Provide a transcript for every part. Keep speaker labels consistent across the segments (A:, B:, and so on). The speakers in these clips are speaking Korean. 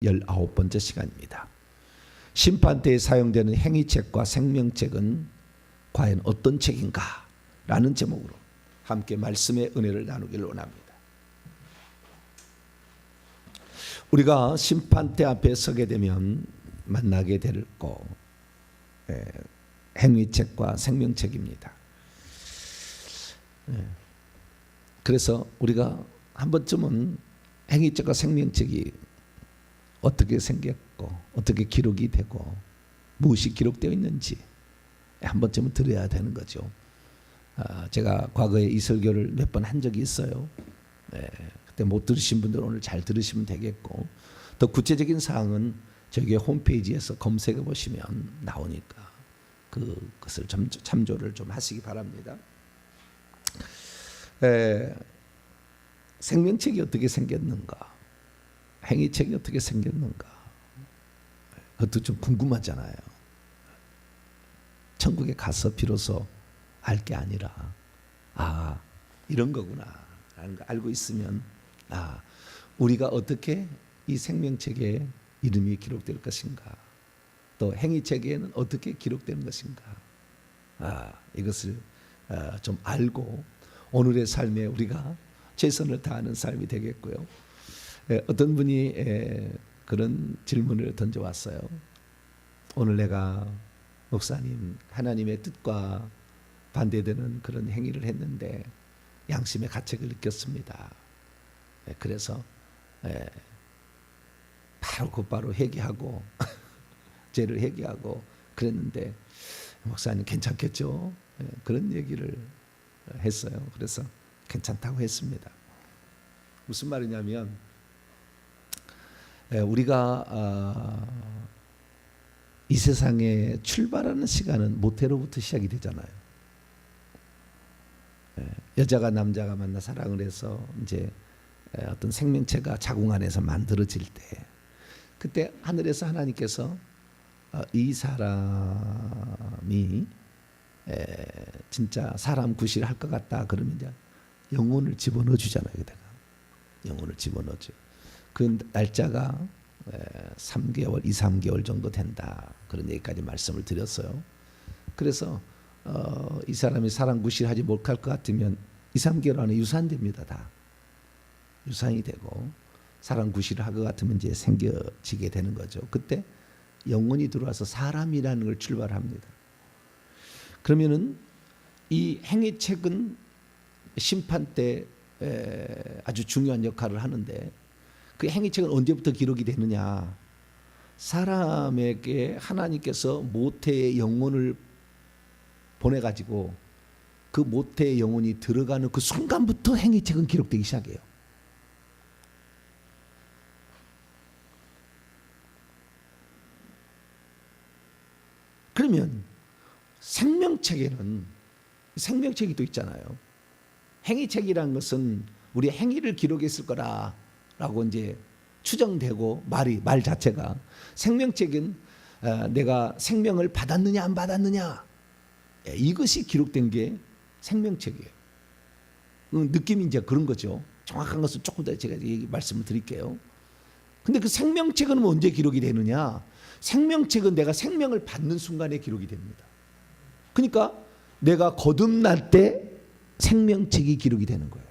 A: 19번째 시간입니다. 심판대에 사용되는 행위책과 생명책은 과연 어떤 책인가? 라는 제목으로 함께 말씀의 은혜를 나누기를 원합니다. 우리가 심판대 앞에 서게 되면 만나게 될 거 행위책과 생명책입니다. 그래서 우리가 한 번쯤은 행위책과 생명책이 어떻게 생겼고 어떻게 기록이 되고 무엇이 기록되어 있는지 한 번쯤은 들어야 되는 거죠. 제가 과거에 이 설교를 몇 번 한 적이 있어요. 그때 못 들으신 분들은 오늘 잘 들으시면 되겠고, 더 구체적인 사항은 저기 홈페이지에서 검색해 보시면 나오니까 그것을 좀 참조를 좀 하시기 바랍니다. 생명책이 어떻게 생겼는가, 행위책이 어떻게 생겼는가, 그것도 좀 궁금하잖아요. 천국에 가서 비로소 알 게 아니라 이런 거구나 라는 거 알고 있으면 우리가 어떻게 이 생명책에 이름이 기록될 것인가, 또 행위책에는 어떻게 기록되는 것인가, 이것을 좀 알고 오늘의 삶에 우리가 최선을 다하는 삶이 되겠고요. 어떤 분이 그런 질문을 던져왔어요. 오늘 내가 목사님, 하나님의 뜻과 반대되는 그런 행위를 했는데 양심의 가책을 느꼈습니다. 그래서 곧바로 회개하고 죄를 회개하고 그랬는데 목사님 괜찮겠죠? 그런 얘기를 했어요. 그래서 괜찮다고 했습니다. 무슨 말이냐면 우리가 이 세상에 출발하는 시간은 모태로부터 시작이 되잖아요. 여자가 남자가 만나 사랑을 해서 이제 어떤 생명체가 자궁 안에서 만들어질 때, 그때 하늘에서 하나님께서 이 사람이 진짜 사람 구실을 할 것 같다 그러면 이제 영혼을 집어넣어 주잖아요. 영혼을 집어넣어 줘. 그 날짜가 3개월, 2-3개월 정도 된다. 그런 얘기까지 말씀을 드렸어요. 그래서 이 사람이 사람 구실하지 못할 것 같으면 2-3개월 안에 유산됩니다. 다 유산이 되고, 사람 구실을 할 것 같으면 이제 생겨지게 되는 거죠. 그때 영혼이 들어와서 사람이라는 걸 출발합니다. 그러면은 이 행위책은 심판 때 아주 중요한 역할을 하는데, 그 행위책은 언제부터 기록이 되느냐? 사람에게 하나님께서 모태의 영혼을 보내가지고 그 모태의 영혼이 들어가는 그 순간부터 행위책은 기록되기 시작해요. 그러면 생명책에는 생명책이 또 있잖아요. 행위책이라는 것은 우리 행위를 기록했을 거라고 이제 추정되고, 말 자체가, 생명책은 내가 생명을 받았느냐 안 받았느냐, 이것이 기록된 게 생명책이에요. 느낌이 이제 그런 거죠. 정확한 것은 조금 더 제가 말씀을 드릴게요. 근데 그 생명책은 언제 기록이 되느냐? 생명책은 내가 생명을 받는 순간에 기록이 됩니다. 그러니까 내가 거듭날 때 생명책이 기록이 되는 거예요.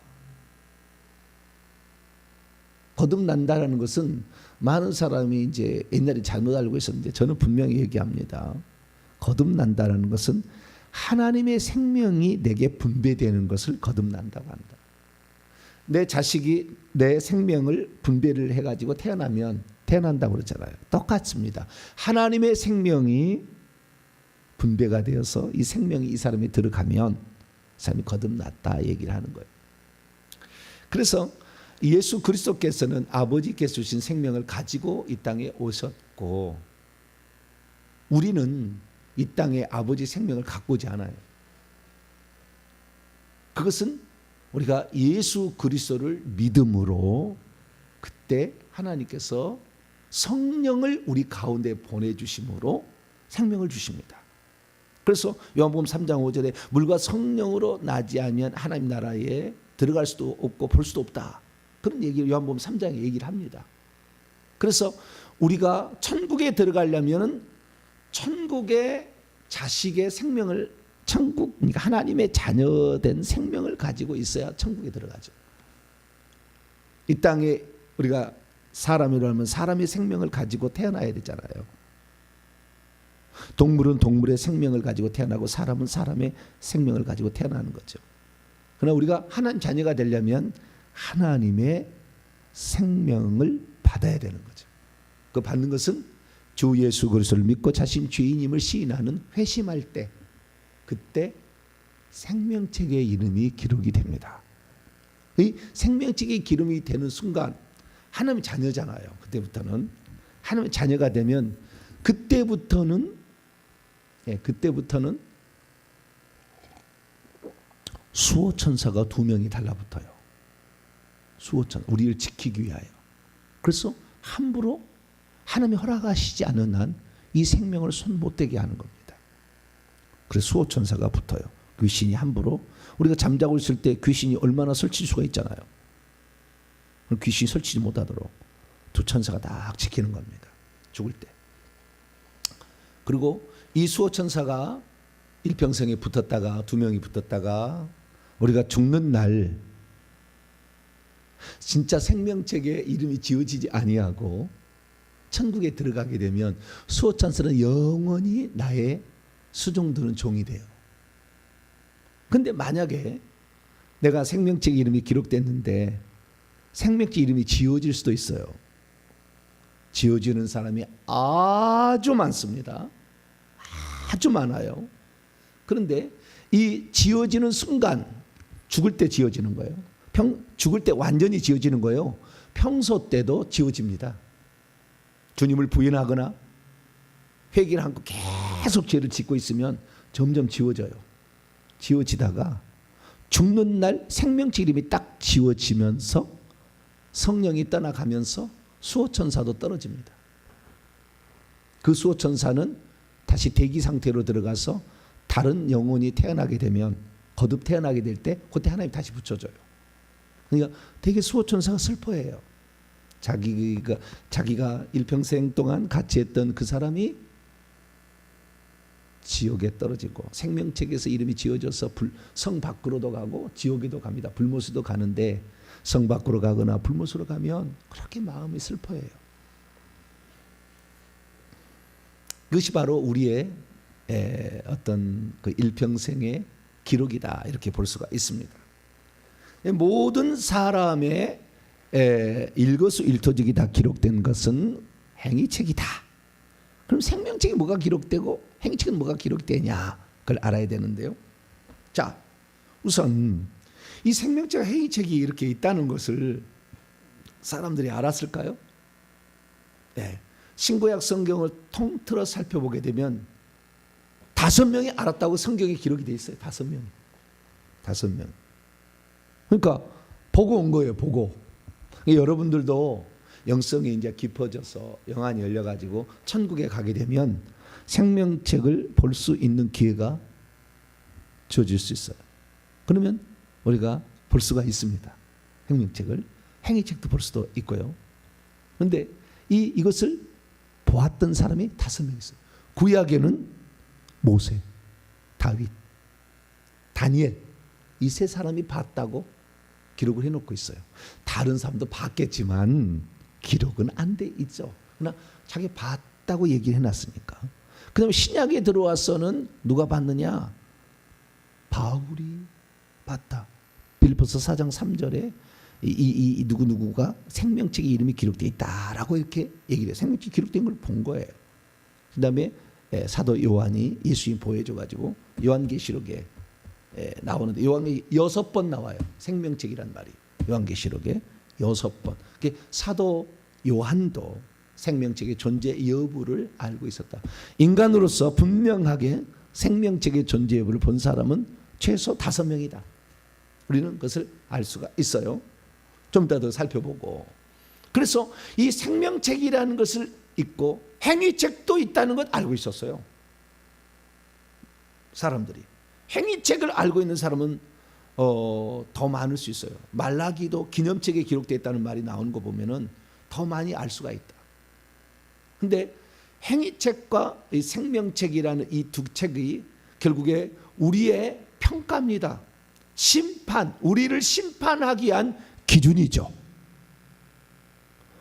A: 거듭난다라는 것은 많은 사람이 이제 옛날에 잘못 알고 있었는데, 저는 분명히 얘기합니다. 거듭난다라는 것은 하나님의 생명이 내게 분배되는 것을 거듭난다고 한다. 내 자식이 내 생명을 분배를 해가지고 태어난다고 그러잖아요. 똑같습니다. 하나님의 생명이 분배가 되어서 이 생명이 이 사람이 들어가면 이 사람이 거듭났다 얘기를 하는 거예요. 그래서 예수 그리스도께서는 아버지께서 주신 생명을 가지고 이 땅에 오셨고, 우리는 이 땅에 아버지 생명을 갖고 오지 않아요. 그것은 우리가 예수 그리스도를 믿음으로 그때 하나님께서 성령을 우리 가운데 보내주심으로 생명을 주십니다. 그래서 요한복음 3장 5절에 물과 성령으로 나지 아니하면 하나님 나라에 들어갈 수도 없고 볼 수도 없다, 그런 얘기를 요한복음 3장에 얘기를 합니다. 그래서 우리가 천국에 들어가려면 천국의 자식의 생명을 그러니까 하나님의 자녀된 생명을 가지고 있어야 천국에 들어가죠. 이 땅에 우리가 사람이라면 사람의 생명을 가지고 태어나야 되잖아요. 동물은 동물의 생명을 가지고 태어나고 사람은 사람의 생명을 가지고 태어나는 거죠. 그러나 우리가 하나님 자녀가 되려면 하나님의 생명을 받아야 되는 거죠. 그 받는 것은 주 예수 그리스도를 믿고 자신 죄인임을 시인하는 회심할 때, 그때 생명책의 이름이 기록이 됩니다. 이 생명책의 기름이 되는 순간 하나님의 자녀잖아요. 그때부터는 하나님의 자녀가 되면 그때부터는 수호천사가 2명이 달라붙어요. 수호천 우리를 지키기 위하여. 그래서 함부로 하나님이 허락하시지 않은 한 이 생명을 손 못 대게 하는 겁니다. 그래서 수호천사가 붙어요. 귀신이 함부로, 우리가 잠자고 있을 때 귀신이 얼마나 설칠 수가 있잖아요. 귀신이 설치지 못하도록 2 천사가 딱 지키는 겁니다. 죽을 때. 그리고 이 수호천사가 일평생에 붙었다가 2명이 붙었다가 우리가 죽는 날 진짜 생명책에 이름이 지어지지 아니하고 천국에 들어가게 되면 수호천사는 영원히 나의 수종드는 종이 돼요. 근데 만약에 내가 생명책 이름이 기록됐는데 생명책 이름이 지워질 수도 있어요. 지워지는 사람이 아주 많습니다. 아주 많아요. 그런데 이 지워지는 순간, 죽을 때 지워지는 거예요. 죽을 때 완전히 지워지는 거예요. 평소 때도 지워집니다. 주님을 부인하거나 회개를 하고 계속 죄를 짓고 있으면 점점 지워져요. 지워지다가 죽는 날 생명책 이름이 딱 지워지면서 성령이 떠나가면서 수호천사도 떨어집니다. 그 수호천사는 다시 대기 상태로 들어가서 다른 영혼이 태어나게 되면, 거듭 태어나게 될 때 그때 하나님 다시 붙여줘요. 그러니까 되게 수호천사가 슬퍼해요. 자기가 일평생 동안 같이 했던 그 사람이 지옥에 떨어지고 생명책에서 이름이 지어져서 성 밖으로도 가고 지옥에도 갑니다. 불못으로 가는데 성 밖으로 가거나 불못으로 가면 그렇게 마음이 슬퍼해요. 그것이 바로 우리의 어떤 그 일평생의 기록이다, 이렇게 볼 수가 있습니다. 모든 사람의 일거수일투족이 다 기록된 것은 행위책이다. 그럼 생명책이 뭐가 기록되고 행위책은 뭐가 기록되냐, 그걸 알아야 되는데요. 자, 우선 이 생명책 행위책이 이렇게 있다는 것을 사람들이 알았을까요? 네. 신구약 성경을 통틀어 살펴보게 되면 5명이 알았다고 성경에 기록이 돼 있어요. 5명. 그러니까 보고 온 거예요. 보고. 여러분들도 영성이 이제 깊어져서 영안이 열려가지고 천국에 가게 되면 생명책을 볼 수 있는 기회가 주어질 수 있어요. 그러면 우리가 볼 수가 있습니다. 생명책을. 행위책도 볼 수도 있고요. 그런데 이것을 보았던 사람이 5명 있어요. 구약에는 모세, 다윗, 다니엘, 이 3사람이 봤다고 기록을 해놓고 있어요. 다른 사람도 봤겠지만 기록은 안 돼 있죠. 그러나 자기 봤다고 얘기를 해놨으니까. 그 다음에 신약에 들어와서는 누가 봤느냐? 바울이 봤다. 빌립보서 4장 3절에 이 누구누구가 생명책에 이름이 기록되어 있다라고 이렇게 얘기를 해요. 생명책이 기록된 걸 본 거예요. 그 다음에 사도 요한이 예수님 보여줘가지고 요한계시록에 나오는데, 요한이 6번 나와요. 생명책이란 말이 요한계시록에 6번. 사도 요한도 생명책의 존재 여부를 알고 있었다. 인간으로서 분명하게 생명책의 존재 여부를 본 사람은 최소 5명이다. 우리는 그것을 알 수가 있어요. 좀 이따 더 살펴보고. 그래서 이 생명책이라는 것을 읽고 행위책도 있다는 것 알고 있었어요. 사람들이. 행위책을 알고 있는 사람은 더 많을 수 있어요. 말라기도 기념책에 기록되어 있다는 말이 나오는 거 보면은 더 많이 알 수가 있다. 근데 행위책과 이 생명책이라는 이 두 책이 결국에 우리의 평가입니다. 심판, 우리를 심판하기 위한 기준이죠.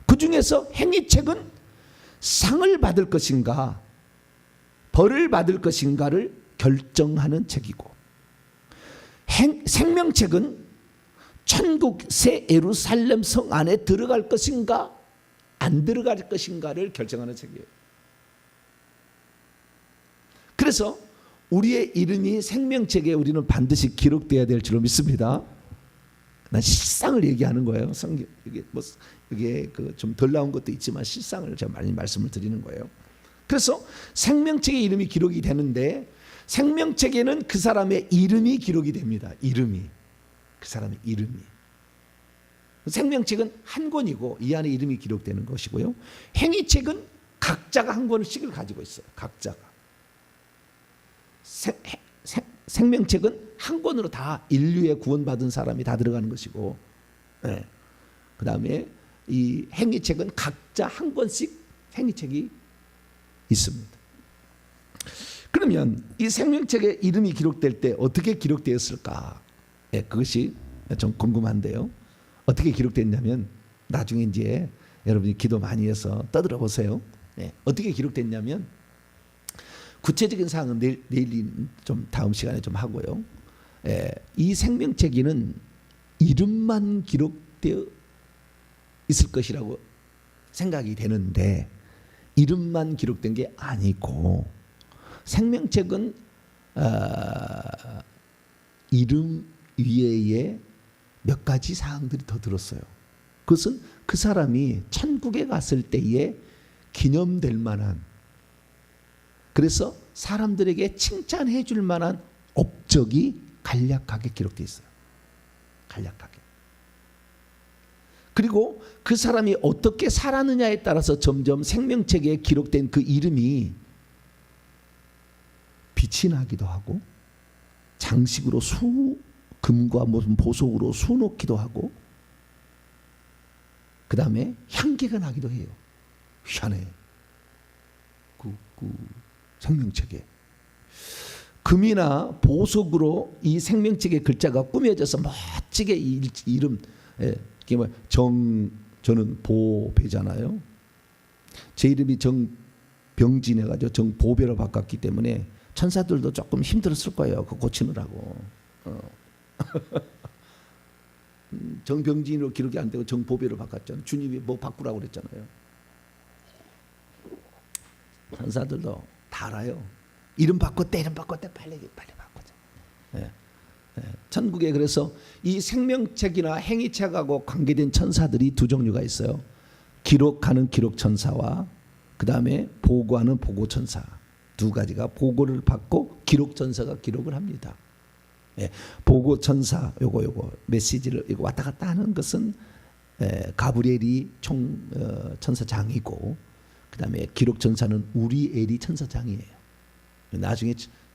A: 그 중에서 행위책은 상을 받을 것인가 벌을 받을 것인가를 결정하는 책이고, 생명책은 천국 새 예루살렘 성 안에 들어갈 것인가 안 들어갈 것인가를 결정하는 책이에요. 그래서 우리의 이름이 생명책에 우리는 반드시 기록되어야 될 줄로 믿습니다. 난 실상을 얘기하는 거예요. 성경 이게 좀 덜 나온 것도 있지만 실상을 제가 많이 말씀을 드리는 거예요. 그래서 생명책에 이름이 기록이 되는데, 생명책에는 그 사람의 이름이 기록이 됩니다. 이름이, 그 사람의 이름이. 생명책은 한 권이고 이 안에 이름이 기록되는 것이고요. 행위책은 각자가 한 권씩을 가지고 있어요. 각자가. 생명책은 한 권으로 다 인류의 구원받은 사람이 다 들어가는 것이고, 네. 그 다음에 이 행위책은 각자 한 권씩 행위책이 있습니다. 그러면 이 생명책에 이름이 기록될 때 어떻게 기록되었을까? 네, 그것이 좀 궁금한데요. 어떻게 기록됐냐면, 나중에 이제 여러분이 기도 많이 해서 떠들어 보세요. 네, 어떻게 기록됐냐면, 구체적인 사항은 내일 좀 다음 시간에 좀 하고요. 이 생명책에는 이름만 기록되어 있을 것이라고 생각이 되는데, 이름만 기록된 게 아니고, 생명책은 이름 위에 몇 가지 사항들이 더 들었어요. 그것은 그 사람이 천국에 갔을 때에 기념될 만한, 그래서 사람들에게 칭찬해 줄 만한 업적이 간략하게 기록되어 있어요. 간략하게. 그리고 그 사람이 어떻게 살았느냐에 따라서 점점 생명책에 기록된 그 이름이 빛이 나기도 하고, 장식으로 금과 무슨 보석으로 수놓기도 하고, 그 다음에 향기가 나기도 해요. 희한해. 그 생명책에 금이나 보석으로 이 생명책의 글자가 꾸며져서 멋지게 이 이름, 이게 뭐 저는 보배잖아요. 제 이름이 정병진해가지고 정보배로 바꿨기 때문에 천사들도 조금 힘들었을 거예요. 그거 고치느라고. 정병진으로 기록이 안 되고 정보배로 바꿨잖아요. 주님이 뭐 바꾸라고 그랬잖아요. 천사들도 다 알아요. 이름 바꿨대, 이름 바꿨대, 빨리 바꾸자. 예. 천국에 그래서 이 생명책이나 행위책하고 관계된 천사들이 두 종류가 있어요. 기록하는 기록천사와 그 다음에 보고하는 보고천사, 두 가지가 보고를 받고 기록천사가 기록을 합니다. 예. 보고천사 요거 메시지를 이거 왔다 갔다 하는 것은 가브리엘이 천사장이고, 그 다음에 기록천사는 우리엘이 천사장이에요. 나중에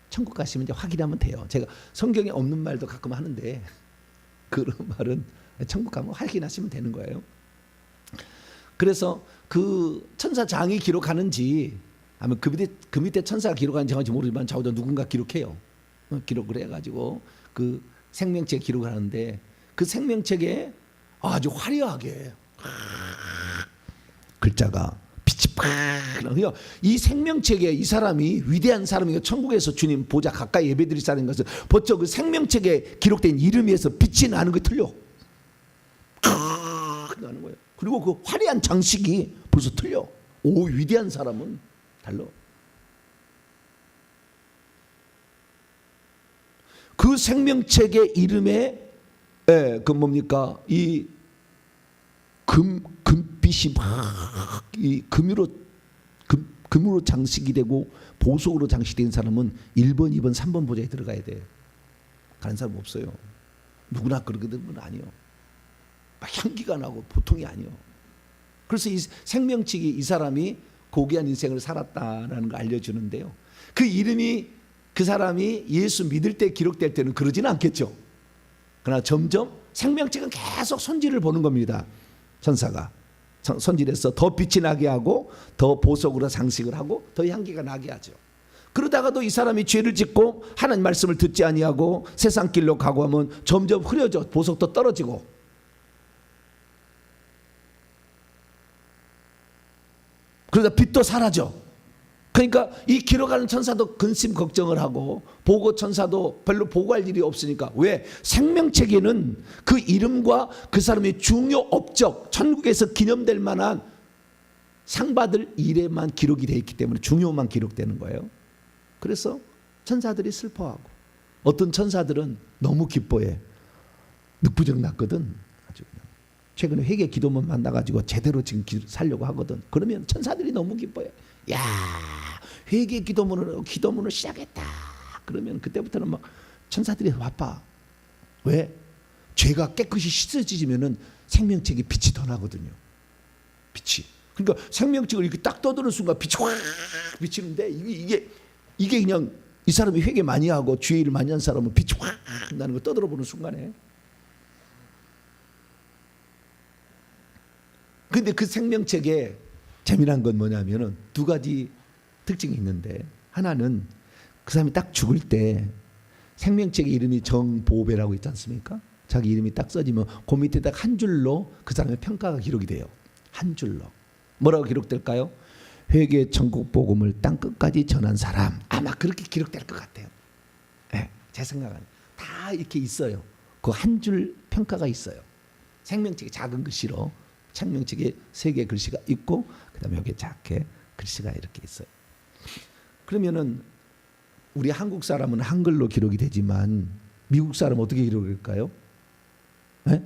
A: 천국 가시면 이제 확인하면 돼요. 제가 성경에 없는 말도 가끔 하는데 그런 말은 천국 가면 확인하시면 되는 거예요. 그래서 그 천사장이 기록하는지 아니면 그 밑에 천사가 기록하는지 모르지만 적어도 누군가 기록해요. 기록을 해가지고 그 생명책에 기록을 하는데, 그 생명책에 아주 화려하게 글자가 빛이 팍. 이 생명책에 이 사람이 위대한 사람이고 천국에서 주님 보좌 가까이 예배드릴 사람인 것을 벌써 그 생명책에 기록된 이름에서 빛이 나는 게 틀려. 나는 거예요. 그리고 그 화려한 장식이 벌써 틀려. 오, 위대한 사람은 달라. 그 생명책의 이름에 그 뭡니까? 이 금빛이 막 이 금으로 장식이 되고 보석으로 장식된 사람은 1번, 2번, 3번 보좌에 들어가야 돼. 가는 사람 없어요. 누구나 그렇게 되는 건 아니요. 막 향기가 나고 보통이 아니요. 그래서 이 생명책이 이 사람이 고귀한 인생을 살았다라는 걸 알려주는데요. 그 이름이 그 사람이 예수 믿을 때 기록될 때는 그러지는 않겠죠. 그러나 점점 생명책은 계속 손질을 보는 겁니다. 천사가. 손질해서 더 빛이 나게 하고 더 보석으로 장식을 하고 더 향기가 나게 하죠. 그러다가도 이 사람이 죄를 짓고 하나님 말씀을 듣지 아니하고 세상 길로 가고 하면 점점 흐려져 보석도 떨어지고 그러다 빛도 사라져. 그러니까 이 길어가는 천사도 근심 걱정을 하고 보고 천사도 별로 보고할 일이 없으니까 왜? 생명책에는 그 이름과 그 사람의 중요 업적 천국에서 기념될 만한 상 받을 일에만 기록이 되어 있기 때문에 중요만 기록되는 거예요. 그래서 천사들이 슬퍼하고 어떤 천사들은 너무 기뻐해. 늑부정 났거든. 아주 그냥. 최근에 회개 기도문 만나가지고 제대로 지금 살려고 하거든. 그러면 천사들이 너무 기뻐해. 야, 회개 기도문을 시작했다. 그러면 그때부터는 막 천사들이 바빠. 왜? 죄가 깨끗이 씻어지면은 생명책이 빛이 더 나거든요. 빛이. 그러니까 생명책을 이렇게 딱 떠드는 순간 빛이 확 비치는데 이게 그냥 이 사람이 회개 많이 하고 주의 일을 많이 한 사람은 빛이 확 나는 거 떠들어 보는 순간에. 근데 그 생명책에 재미난 건 뭐냐면은 두 가지 특징이 있는데 하나는 그 사람이 딱 죽을 때 생명책의 이름이 정보배라고 있지 않습니까? 자기 이름이 딱 써지면 그 밑에다 한 줄로 그 사람의 평가가 기록이 돼요. 한 줄로. 뭐라고 기록될까요? 회개 천국 복음을 땅 끝까지 전한 사람. 아마 그렇게 기록될 것 같아요. 네, 제 생각은 다 이렇게 있어요. 그 한 줄 평가가 있어요. 생명책이 작은 글씨로 생명책에 3개 글씨가 있고 그다음에 여기 작게 글씨가 이렇게 있어요. 그러면은 우리 한국 사람은 한글로 기록이 되지만 미국 사람은 어떻게 기록할까요? 네?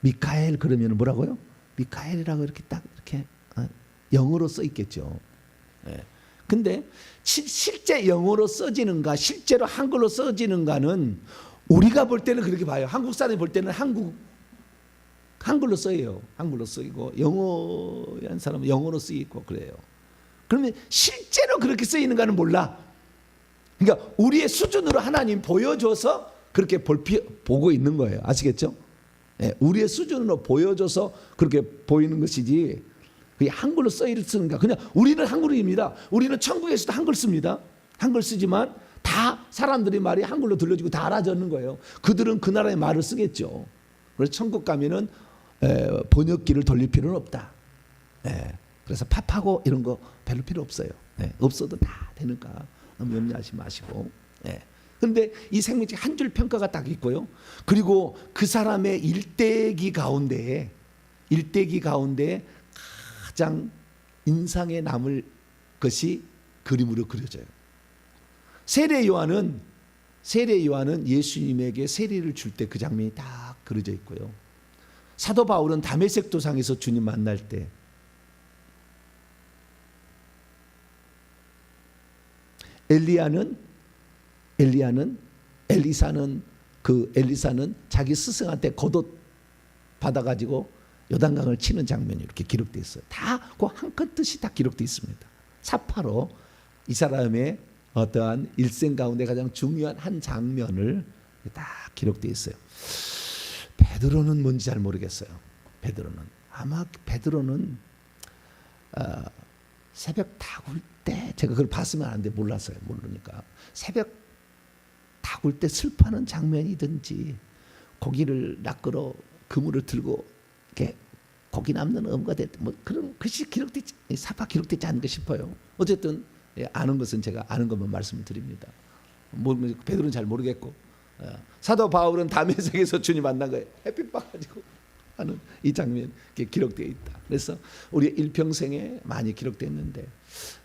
A: 미카엘 그러면 뭐라고요? 미카엘이라고 이렇게 딱 이렇게 영어로 써 있겠죠. 네. 근데 실제 영어로 써지는가 실제로 한글로 써지는가는 우리가 볼 때는 그렇게 봐요. 한국 사람이 볼 때는 한글로 써요. 한글로 쓰이고 영어한 사람은 영어로 쓰이고 그래요. 그러면 실제로 그렇게 쓰이는가는 몰라. 그러니까 우리의 수준으로 하나님 보여줘서 그렇게 보고 있는 거예요. 아시겠죠? 네, 우리의 수준으로 보여줘서 그렇게 보이는 것이지 그게 한글로 쓰는가. 그냥 우리는 한글입니다. 우리는 천국에서도 한글 씁니다. 한글 쓰지만 다 사람들의 말이 한글로 들려주고 다 알아듣는 거예요. 그들은 그 나라의 말을 쓰겠죠. 그래서 천국 가면은 번역기를 돌릴 필요는 없다. 그래서 팝하고 이런 거 별로 필요 없어요. 없어도 다 되니까 너무 염려하지 마시고. 그런데 이 생명책 한 줄 평가가 딱 있고요. 그리고 그 사람의 일대기 가운데 가장 인상에 남을 것이 그림으로 그려져요. 세례 요한은 예수님에게 세례를 줄 때 그 장면이 딱 그려져 있고요. 사도 바울은 다메섹 도상에서 주님 만날 때 엘리사는 자기 스승한테 겉옷 받아가지고 요단강을 치는 장면이 이렇게 기록되어 있어요. 다 그 한 컷 뜻이 다 기록되어 있습니다. 사파로 이 사람의 어떠한 일생 가운데 가장 중요한 한 장면을 다 기록되어 있어요. 베드로는 뭔지 잘 모르겠어요. 베드로는 새벽 다굴 때 제가 그걸 봤으면 아는데 몰랐어요. 모르니까 새벽 다굴 때 슬퍼하는 장면이든지 고기를 낚으러 그물을 들고 이렇게 고기 남는 엄가 됐 뭐 그런 글씨 기록되지 사파 기록되지 않은가 싶어요. 어쨌든 아는 것은 제가 아는 것만 말씀을 드립니다. 베드로는 잘 모르겠고 사도 바울은 다메섹에서 주님 만난 거예요. 햇빛 봐가지고 하는 이 장면 기록되어 있다. 그래서 우리 일평생에 많이 기록됐는데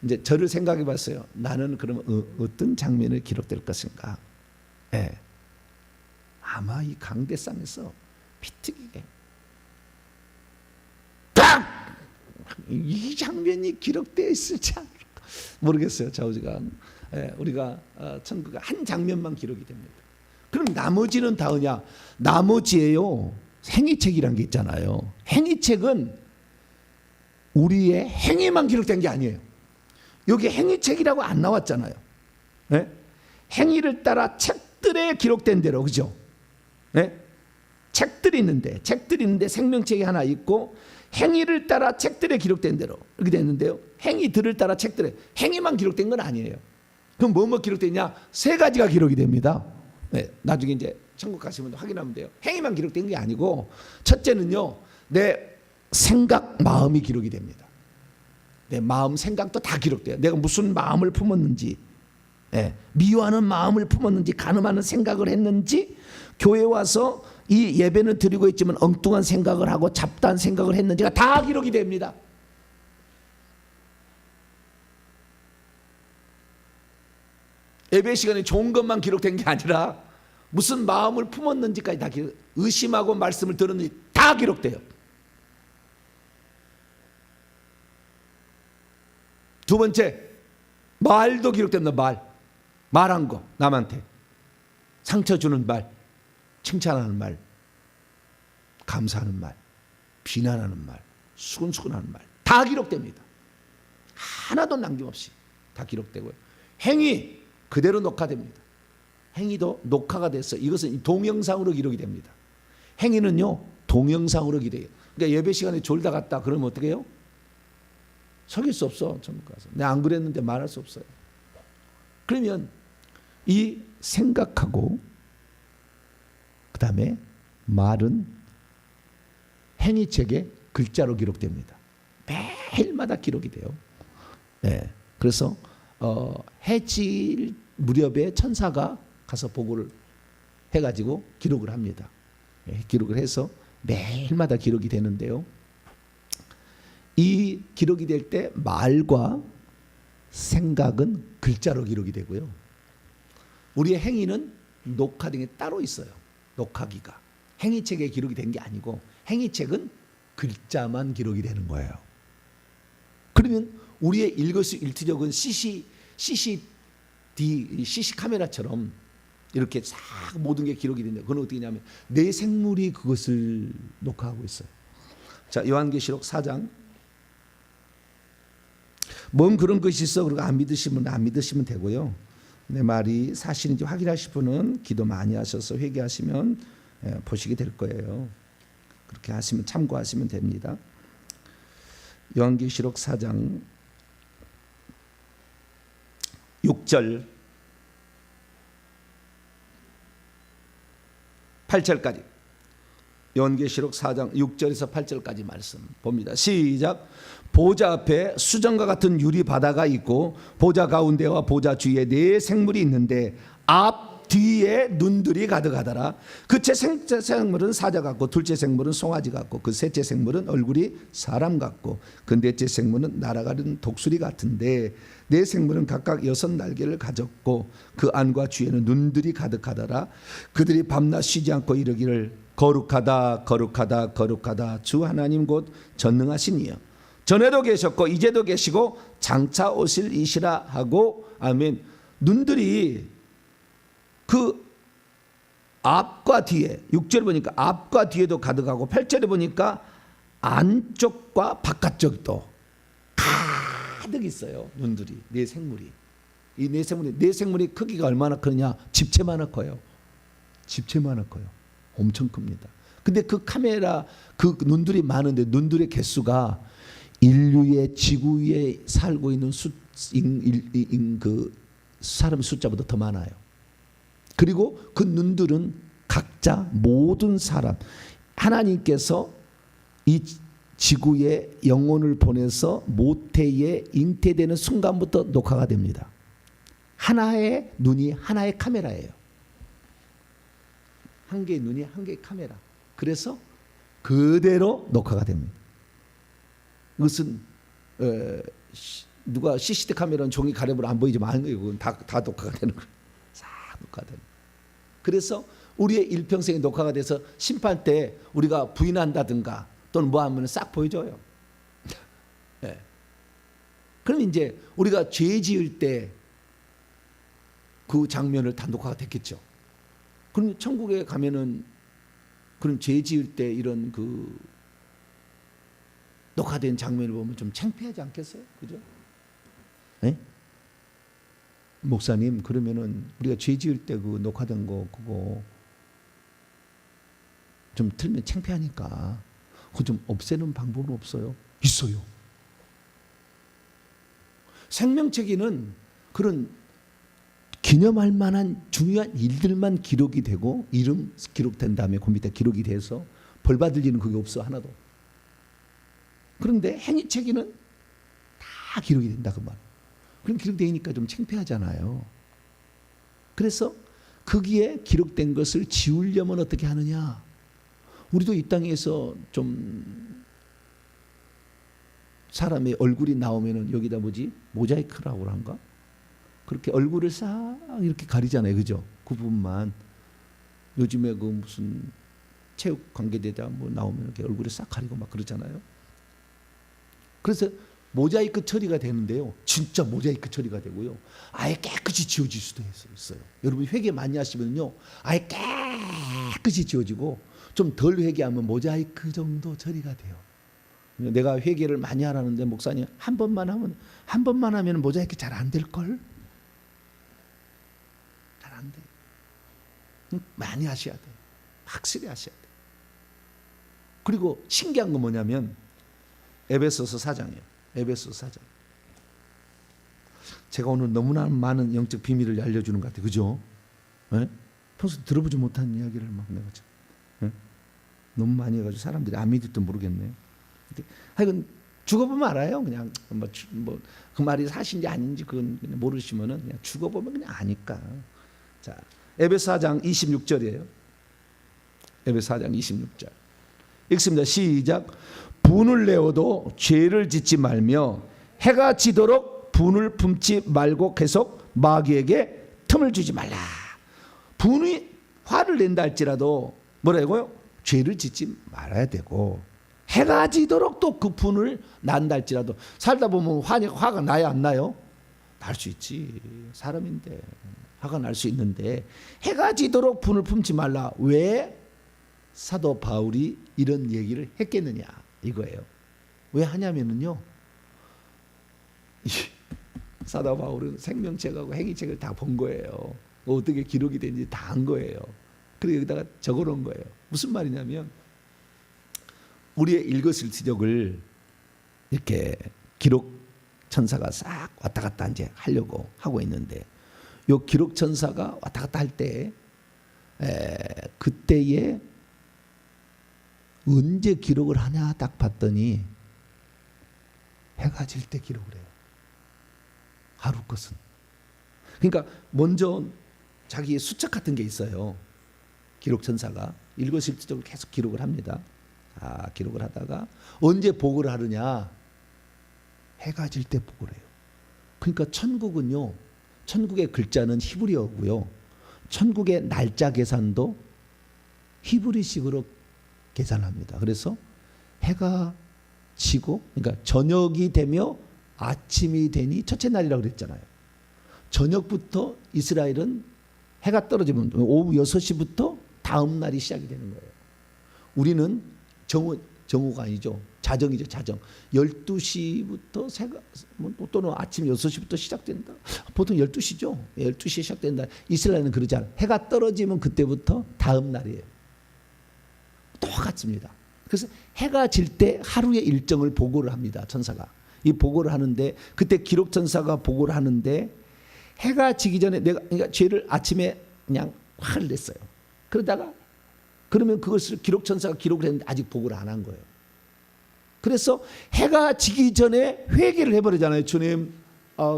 A: 이제 저를 생각해봤어요. 나는 그러면 어떤 장면을 기록될 것인가? 아마 이 강대상에서 피튀기게 딱! 이 장면이 기록되어 있을지 모르겠어요. 좌우지간 우리가 천국의 한 장면만 기록이 됩니다. 그럼 나머지는 다 뭐냐? 나머지에요. 행위책이란 게 있잖아요. 행위책은 우리의 행위만 기록된 게 아니에요. 여기 행위책이라고 안 나왔잖아요. 행위를 따라 책들에 기록된 대로, 그죠? 책들이 있는데 생명책이 하나 있고 행위를 따라 책들에 기록된 대로 이렇게 됐는데요. 행위들을 따라 책들에 행위만 기록된 건 아니에요. 그럼 뭐뭐 기록됐냐? 세 가지가 기록이 됩니다. 네, 나중에 이제 천국 가시면 확인하면 돼요. 행위만 기록된 게 아니고 첫째는요. 내 생각, 마음이 기록이 됩니다. 내 마음, 생각도 다 기록돼요. 내가 무슨 마음을 품었는지, 미워하는 마음을 품었는지, 간음하는 생각을 했는지, 교회 와서 이 예배는 드리고 있지만 엉뚱한 생각을 하고 잡다한 생각을 했는지가 다 기록이 됩니다. 예배 시간에 좋은 것만 기록된 게 아니라 무슨 마음을 품었는지까지 다 기록, 의심하고 말씀을 들었는지 다 기록돼요. 두 번째, 말도 기록됩니다. 말한 거, 남한테 상처 주는 말, 칭찬하는 말, 감사하는 말, 비난하는 말, 수근수근하는 말 다 기록됩니다. 하나도 남김없이 다 기록되고요. 행위 그대로 녹화됩니다. 행위도 녹화가 됐어. 이것은 동영상으로 기록이 됩니다. 행위는요 동영상으로 기록해요. 그러니까 예배 시간에 졸다 갔다 그러면 어떻게 해요? 속일 수 없어. 천국 가서 내가 안 그랬는데 말할 수 없어요. 그러면 이 생각하고 그 다음에 말은 행위책에 글자로 기록됩니다. 매일마다 기록이 돼요. 네. 그래서 해질 무렵에 천사가 가서 보고를 해가지고 기록을 합니다. 기록을 해서 매일마다 기록이 되는데요. 이 기록이 될 때 말과 생각은 글자로 기록이 되고요. 우리의 행위는 녹화된 게 따로 있어요. 녹화기가. 행위책에 기록이 된 게 아니고 행위책은 글자만 기록이 되는 거예요. 그러면 우리의 일거수일투족은 CC 카메라처럼 이렇게 싹 모든 게 기록이 된다. 그건 어떻게 하냐면 내 생물이 그것을 녹화하고 있어요. 자, 요한계시록 4장. 뭔 그런 것이 있어? 그리고 안 믿으시면 되고요. 내 말이 사실인지 확인하실 분은 기도 많이 하셔서 회개하시면 보시게 될 거예요. 그렇게 하시면 참고하시면 됩니다. 요한계시록 4장 6절 8절까지 요한계시록 4장 6절에서 8절까지 말씀 봅니다. 시작. 보좌 앞에 수정과 같은 유리 바다가 있고 보좌 가운데와 보좌 주위에 네 생물이 있는데 앞 뒤에 눈들이 가득하더라. 그 첫째 생물은 사자 같고 둘째 생물은 송아지 같고 그 셋째 생물은 얼굴이 사람 같고 그 넷째 생물은 날아가는 독수리 같은데 네 생물은 각각 6날개를 가졌고 그 안과 주위에는 눈들이 가득하더라. 그들이 밤낮 쉬지 않고 이르기를 거룩하다 거룩하다 거룩하다 주 하나님 곧 전능하신 이여 전에도 계셨고 이제도 계시고 장차 오실 이시라 하고 아멘. 눈들이 그 앞과 뒤에 6절 보니까 앞과 뒤에도 가득하고 8절에 보니까 안쪽과 바깥쪽도 가득 있어요. 눈들이 네 생물이 이 네 생물이 크기가 얼마나 크냐? 집채만한 커요. 집채만한 커요. 엄청 큽니다. 근데 그 카메라 그 눈들이 많은데 눈들의 개수가 인류의 지구 위에 살고 있는 그 사람 숫자보다 더 많아요. 그리고 그 눈들은 각자 모든 사람 하나님께서 이 지구에 영혼을 보내서 모태에 잉태되는 순간부터 녹화가 됩니다. 하나의 눈이 하나의 카메라예요. 한 개의 눈이 한 개의 카메라. 그래서 그대로 녹화가 됩니다. 이것은 누가 CCTV 카메라는 종이 가려보면 안 보이지만 아는 거예요. 그건 다 녹화가 되는 거예요. 싹 녹화되는 거예요. 그래서 우리의 일평생이 녹화가 돼서 심판 때 우리가 부인한다든가 또는 뭐 하면 싹 보여줘요. 네. 그럼 이제 우리가 죄 지을 때 그 장면을 다 녹화가 됐겠죠. 그럼 천국에 가면은 그런 죄 지을 때 이런 그 녹화된 장면을 보면 좀 창피하지 않겠어요? 그죠? 네? 목사님, 그러면은 우리가 죄 지을 때 그 녹화된 거 그거 좀 틀면 창피하니까 그거 좀 없애는 방법은 없어요? 있어요. 생명책에는 그런 기념할 만한 중요한 일들만 기록이 되고 이름 기록된 다음에 그 밑에 기록이 돼서 벌 받을 일은 그게 없어 하나도. 그런데 행위책에는 다 기록이 된다 그 말. 그럼 기록되니까 좀 창피하잖아요. 그래서 거기에 기록된 것을 지우려면 어떻게 하느냐? 우리도 이 땅에서 좀 사람의 얼굴이 나오면은 여기다 뭐지? 모자이크라고 한가? 그렇게 얼굴을 싹 이렇게 가리잖아요. 그죠? 그 부분만. 요즘에 그 무슨 체육 관계대다 뭐 나오면 이렇게 얼굴을 싹 가리고 막 그러잖아요. 그래서 모자이크 처리가 되는데요. 진짜 모자이크 처리가 되고요. 아예 깨끗이 지워질 수도 있어요. 여러분 회개 많이 하시면요. 아예 깨끗이 지워지고 좀 덜 회개하면 모자이크 정도 처리가 돼요. 내가 회개를 많이 하라는데 목사님 한 번만 하면 모자이크 잘 안 될 걸? 잘 안 돼. 많이 하셔야 돼. 확실히 하셔야 돼. 그리고 신기한 건 뭐냐면 에베소서 4장이에요. 에베소서 4장. 제가 오늘 너무나 많은 영적 비밀을 알려주는 것 같아요. 그죠? 네? 평소 들어보지 못한 이야기를 막 내가 네? 너무 많이 해가지고 사람들이 안 믿을지도 모르겠네요. 하여간 죽어보면 알아요. 그냥 뭐 그 말이 사실인지 아닌지 그건 그냥 모르시면은 그냥 죽어보면 그냥 아니까. 자, 에베소 4장 26절이에요. 에베소 4장 26절. 읽습니다. 시작. 분을 내어도 죄를 짓지 말며 해가 지도록 분을 품지 말고 계속 마귀에게 틈을 주지 말라. 분이 화를 낸다 할지라도 뭐라고요? 죄를 짓지 말아야 되고 해가 지도록 또 그 분을 난다 할지라도 살다 보면 화가 나야 안 나요? 날 수 있지. 사람인데 화가 날 수 있는데 해가 지도록 분을 품지 말라. 왜 사도 바울이 이런 얘기를 했겠느냐 이거예요. 왜 하냐면은요. 사도 바울은 생명책하고 행위책을 다 본 거예요. 어떻게 기록이 되는지 다 한 거예요. 그래서 여기다가 적어놓은 거예요. 무슨 말이냐면 우리의 일거수일투족을 이렇게 기록 천사가 싹 왔다 갔다 이제 하려고 하고 있는데 요 기록 천사가 왔다 갔다 할 때 그때에 언제 기록을 하냐 딱 봤더니 해가 질 때 기록을 해요. 하루 것은. 그러니까 먼저 자기의 수첩 같은 게 있어요. 기록 천사가 일거수일투족을 계속 기록을 합니다. 기록을 하다가 언제 보고를 하느냐? 해가 질 때 보고를 해요. 그러니까 천국은요. 천국의 글자는 히브리어고요. 천국의 날짜 계산도 히브리식으로 계산합니다. 그래서 해가 지고 그러니까 저녁이 되며 아침이 되니 첫째 날이라고 그랬잖아요. 저녁부터 이스라엘은 해가 떨어지면 오후 6시부터 다음 날이 시작이 되는 거예요. 우리는 정오가 아니죠. 자정이죠. 자정. 12시부터 또는 아침 6시부터 시작된다. 보통 12시죠. 12시에 시작된다. 이스라엘은 그러지 않아요. 해가 떨어지면 그때부터 다음 날이에요. 똑같습니다. 그래서 해가 질 때 하루의 일정을 보고를 합니다. 천사가. 이 보고를 하는데 그때 기록 천사가 보고를 하는데 해가 지기 전에 내가 그러니까 죄를 아침에 그냥 화를 냈어요. 그러다가 그러면 그것을 기록 천사가 기록을 했는데 아직 보고를 안 한 거예요. 그래서 해가 지기 전에 회개를 해버리잖아요. 주님,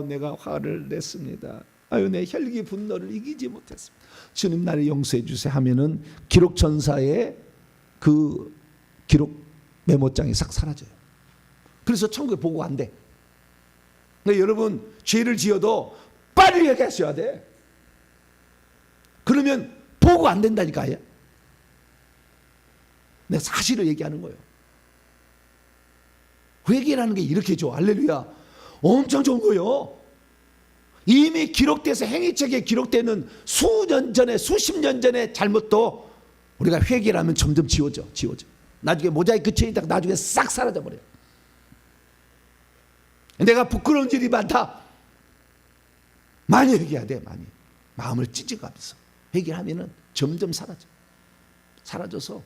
A: 내가 화를 냈습니다. 내 혈기 분노를 이기지 못했습니다. 주님 나를 용서해 주세요 하면은 기록 천사의 그 기록 메모장이 싹 사라져요. 그래서 천국에 보고 안 돼. 근데 여러분 죄를 지어도 빨리 회개하셔야 돼. 그러면 보고 안 된다니까요. 내가 사실을 얘기하는 거예요. 회개라는 게 이렇게 좋아. 할렐루야. 엄청 좋은 거예요. 이미 기록돼서 행위책에 기록되는 수년 전에 수십 년 전의 잘못도 우리가 회개라면 점점 지워져. 나중에 모자이크 처리다가 나중에 싹 사라져 버려요. 내가 부끄러운 일이 많다. 많이 회개해야 돼. 많이. 마음을 찢어가면서 회개하면은 점점 사라져서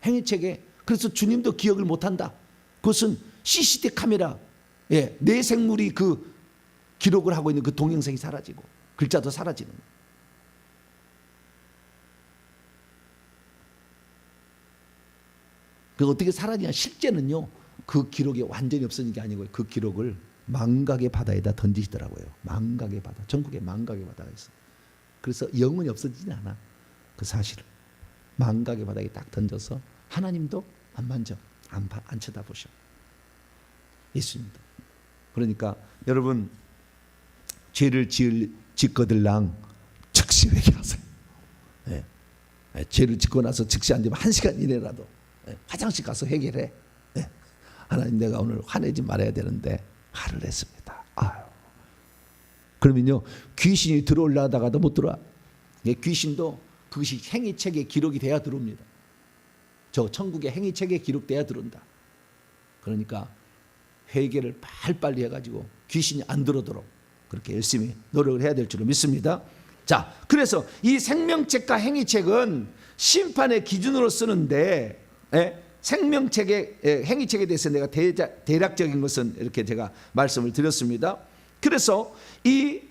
A: 행위책에 그래서 주님도 기억을 못한다. 그것은 CCTV 카메라, 내 생물이 그 기록을 하고 있는 그 동영상이 사라지고 글자도 사라지는 거예요. 그 어떻게 사라지냐? 실제는요, 그 기록이 완전히 없어진 게 아니고요, 그 기록을 망각의 바다에다 던지시더라고요. 망각의 바다, 전국에 망각의 바다가 있어. 그래서 영원히 없어지지 않아. 그 사실을 망각의 바다에 딱 던져서 하나님도 안 만져, 안 쳐다보셔. 예수님도. 그러니까 여러분, 죄를 짓거들랑 즉시 회개하세요. 죄를 짓고 나서 즉시 안 되면 1시간 이내라도 화장실 가서 회개를 해. 하나님, 내가 오늘 화내지 말아야 되는데 화를 냈습니다. 아유. 그러면요, 귀신이 들어올라다가도 못 들어와. 귀신도 그것이 행위책에 기록이 돼야 들어옵니다. 저 천국의 행위책에 기록돼야 들어온다. 그러니까 회개를 빨리빨리 해가지고 귀신이 안 들어오도록 그렇게 열심히 노력을 해야 될 줄로 믿습니다. 자, 그래서 이 생명책과 행위책은 심판의 기준으로 쓰는데, 생명책의 행위책에 대해서 내가 대략적인 것은 이렇게 제가 말씀을 드렸습니다. 그래서 이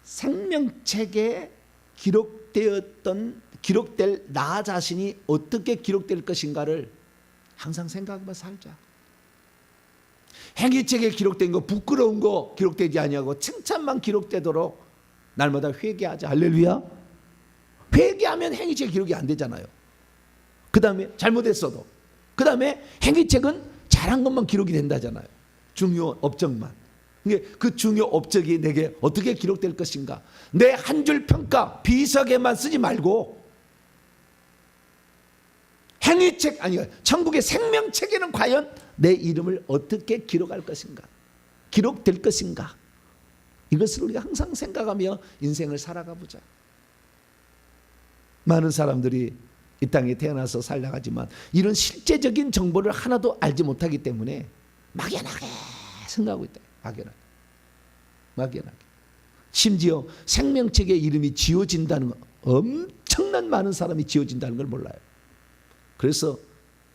A: 생명책에 기록될 나 자신이 어떻게 기록될 것인가를 항상 생각하면서 살자. 행위책에 기록된 거, 부끄러운 거 기록되지 아니하고 칭찬만 기록되도록 날마다 회개하자. 할렐루야. 회개하면 행위책 기록이 안 되잖아요. 그 다음에 잘못했어도, 그 다음에 행위책은 잘한 것만 기록이 된다잖아요. 중요 업적만. 그 중요 업적이 내게 어떻게 기록될 것인가. 내 한 줄 평가 비석에만 쓰지 말고 행위책, 아니 천국의 생명책에는 과연 내 이름을 어떻게 기록할 것인가, 기록될 것인가. 이것을 우리가 항상 생각하며 인생을 살아가 보자. 많은 사람들이 이 땅에 태어나서 살아가지만 이런 실제적인 정보를 하나도 알지 못하기 때문에 막연하게 생각하고 있다. 막연하게. 심지어 생명책에 이름이 지워진다는 거, 엄청난 많은 사람이 지워진다는 걸 몰라요. 그래서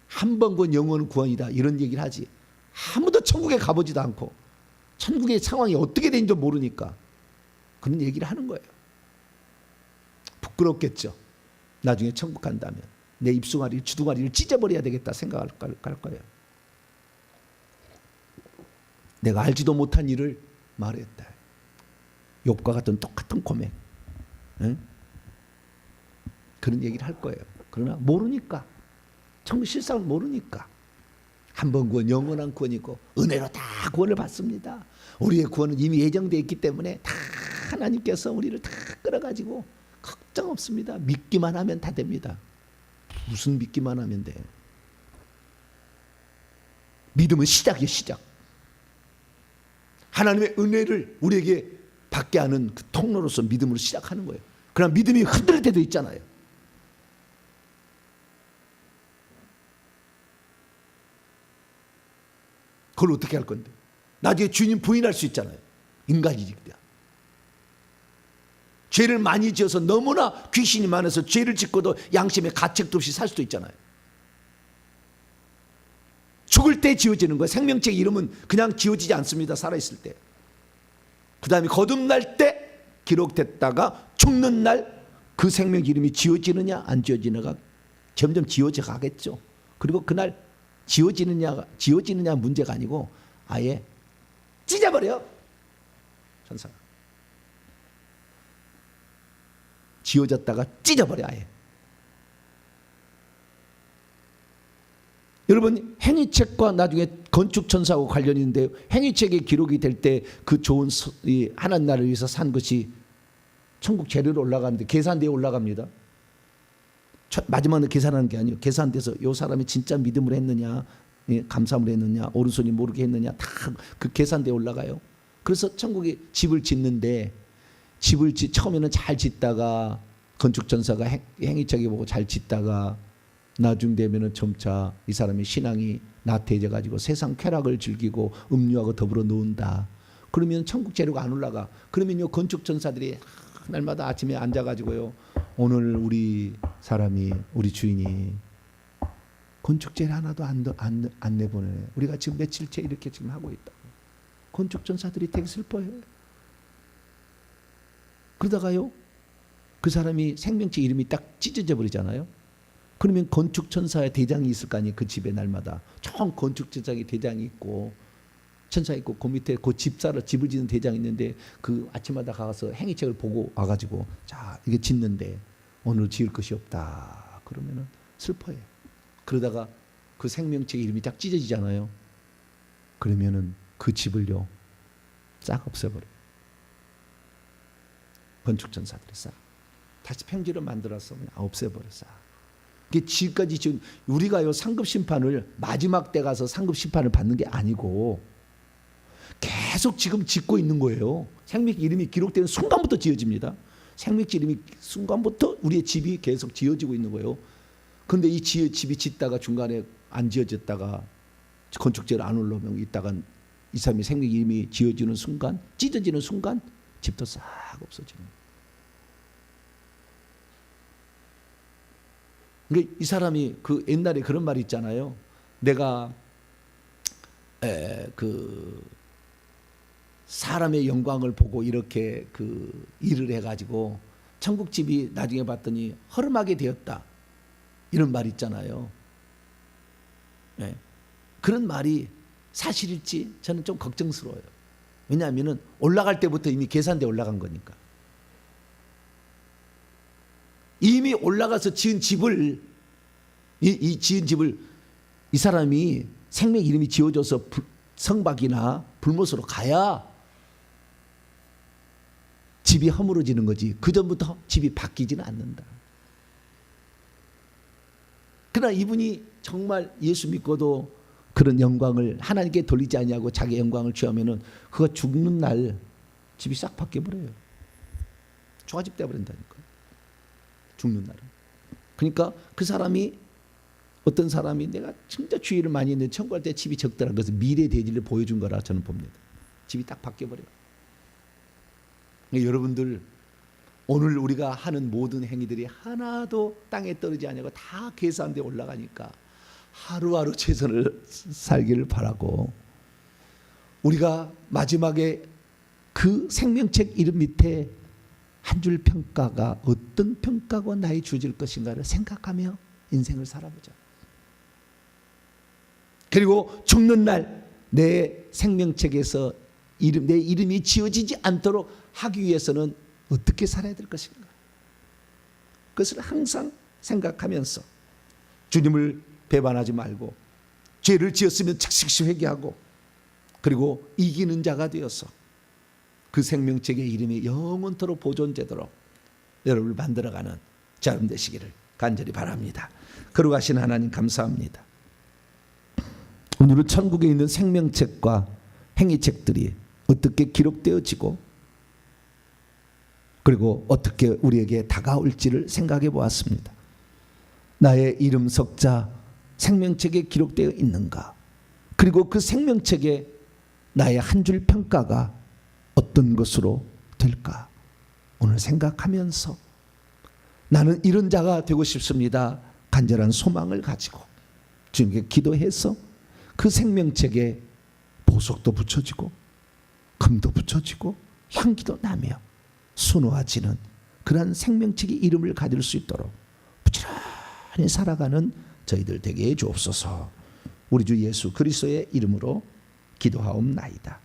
A: 한 번 구원 영원은 구원이다 이런 얘기를 하지, 아무도 천국에 가보지도 않고 천국의 상황이 어떻게 되는지 모르니까 그런 얘기를 하는 거예요. 부끄럽겠죠. 나중에 천국 간다면 내 입술알이 주둥아리를 찢어버려야 되겠다 생각할 거예요. 내가 알지도 못한 일을 말했다. 욥과 같은 똑같은 고백, 그런 얘기를 할 거예요. 그러나 모르니까, 천국 실상을 모르니까. 한 번 구원 영원한 구원이고 은혜로 다 구원을 받습니다. 우리의 구원은 이미 예정되어 있기 때문에 다 하나님께서 우리를 다 끌어가지고 걱정 없습니다. 믿기만 하면 다 됩니다. 무슨 믿기만 하면 돼. 믿음은 시작이에요. 시작. 하나님의 은혜를 우리에게 받게 하는 그 통로로서 믿음으로 시작하는 거예요. 그러나 믿음이 흔들릴 때도 있잖아요. 그걸 어떻게 할 건데? 나중에 주님 부인할 수 있잖아요. 인간이니까. 죄를 많이 지어서 너무나 귀신이 많아서 죄를 짓고도 양심에 가책도 없이 살 수도 있잖아요. 죽을 때 지워지는 거예요. 생명책 이름은 그냥 지워지지 않습니다. 살아있을 때. 그 다음에 거듭날 때 기록됐다가 죽는 날 그 생명 이름이 지워지느냐 안 지워지느냐가 점점 지워져 가겠죠. 그리고 그날 지워지느냐 문제가 아니고 아예 찢어버려. 천사가 지워졌다가 찢어버려 아예. 여러분, 행위책과 나중에 건축천사하고 관련이 있는데, 행위책에 기록이 될 때 그 좋은 하나님 나라를 위해서 산 것이 천국 재료로 올라가는데 계산대에 올라갑니다. 마지막에 계산하는 게 아니에요. 계산돼서 이 사람이 진짜 믿음을 했느냐, 감사함을 했느냐, 오른손이 모르게 했느냐, 다 그 계산대에 올라가요. 그래서 천국에 집을 짓는데, 처음에는 잘 짓다가 건축전사가 행위책에 보고 잘 짓다가 나중 되면은 점차 이 사람의 신앙이 나태해져 가지고 세상 쾌락을 즐기고 음료하고 더불어 논다. 그러면 천국 재료가 안 올라가. 그러면요, 건축전사들이 날마다 아침에 앉아 가지고요, 오늘 우리 사람이, 우리 주인이 건축제를 하나도 안 내보내. 우리가 지금 며칠째 이렇게 지금 하고 있다고. 건축전사들이 되게 슬퍼해. 그러다가요, 그 사람이 생명체 이름이 딱 찢어져 버리잖아요. 그러면 건축천사의 대장이 있을 거 아니에요. 그 집에 날마다 총 건축천사의 대장이 있고 천사 있고 그 밑에 그 집을 짓는 대장이 있는데 그 아침마다 가서 행위책을 보고 와가지고 자 이게 짓는데 오늘 지을 것이 없다 그러면은 슬퍼해. 그러다가 그 생명체 이름이 딱 찢어지잖아요. 그러면은 그 집을요 싹 없애버려. 건축천사들이 싹 다시 평지로 만들어서 그냥 없애버려 싹. 지금까지 지금 우리가요 상급 심판을 마지막 때 가서 상급 심판을 받는 게 아니고 계속 지금 짓고 있는 거예요. 생명체 이름이 기록되는 순간부터 지어집니다. 생명체 이름이 순간부터 우리의 집이 계속 지어지고 있는 거예요. 그런데 이 집이 짓다가 중간에 안 지어졌다가 건축제를 안 올라오면 있다가 이 사람이 생명 이름이 지어지는 순간 찢어지는 순간 집도 싹 없어지는 거예요. 그러니까 이 사람이 그 옛날에 그런 말이 있잖아요. 내가 그 사람의 영광을 보고 이렇게 그 일을 해가지고 천국 집이 나중에 봤더니 허름하게 되었다. 이런 말 있잖아요. 네. 그런 말이 사실일지 저는 좀 걱정스러워요. 왜냐하면 올라갈 때부터 이미 계산돼 올라간 거니까. 이미 올라가서 지은 집을 지은 집을 이 사람이 생명 이름이 지어져서 성박이나 불못으로 가야 집이 허물어지는 거지. 그 전부터 집이 바뀌지는 않는다. 그러나 이분이 정말 예수 믿고도 그런 영광을 하나님께 돌리지 아니하고 자기 영광을 취하면은 그가 죽는 날 집이 싹 바뀌어 버려요. 초가집 돼 버린다니까. 죽는 날은. 그러니까 그 사람이 어떤 사람이 내가 진짜 주의를 많이 했는데 천국할 때 집이 적더라. 그래서 미래 대지를 보여준 거라 저는 봅니다. 집이 딱 바뀌어 버려요. 그러니까 여러분들 오늘 우리가 하는 모든 행위들이 하나도 땅에 떨어지지 않고 다 계산돼 올라가니까 하루하루 최선을 살기를 바라고 우리가 마지막에 그 생명책 이름 밑에 한 줄 평가가 어떤 평가가 나의 주어질 것인가를 생각하며 인생을 살아보자. 그리고 죽는 날 내 생명책에서 내 이름이 지어지지 않도록 하기 위해서는 어떻게 살아야 될 것인가. 그것을 항상 생각하면서 주님을 배반하지 말고 죄를 지었으면 즉시 회개하고 그리고 이기는 자가 되어서 그 생명책의 이름이 영원토록 보존되도록 여러분을 만들어가는 자름 되시기를 간절히 바랍니다. 거룩하신 하나님 감사합니다. 오늘은 천국에 있는 생명책과 행위책들이 어떻게 기록되어지고 그리고 어떻게 우리에게 다가올지를 생각해 보았습니다. 나의 이름 석자 생명책에 기록되어 있는가? 그리고 그 생명책에 나의 한 줄 평가가 어떤 것으로 될까? 오늘 생각하면서 나는 이런 자가 되고 싶습니다. 간절한 소망을 가지고 주님께 기도해서 그 생명책에 보석도 붙여지고 금도 붙여지고 향기도 나며 순화지는 그러한 생명책의 이름을 가질 수 있도록 부지런히 살아가는 저희들 되게 해 주옵소서. 우리 주 예수 그리스도의 이름으로 기도하옵나이다.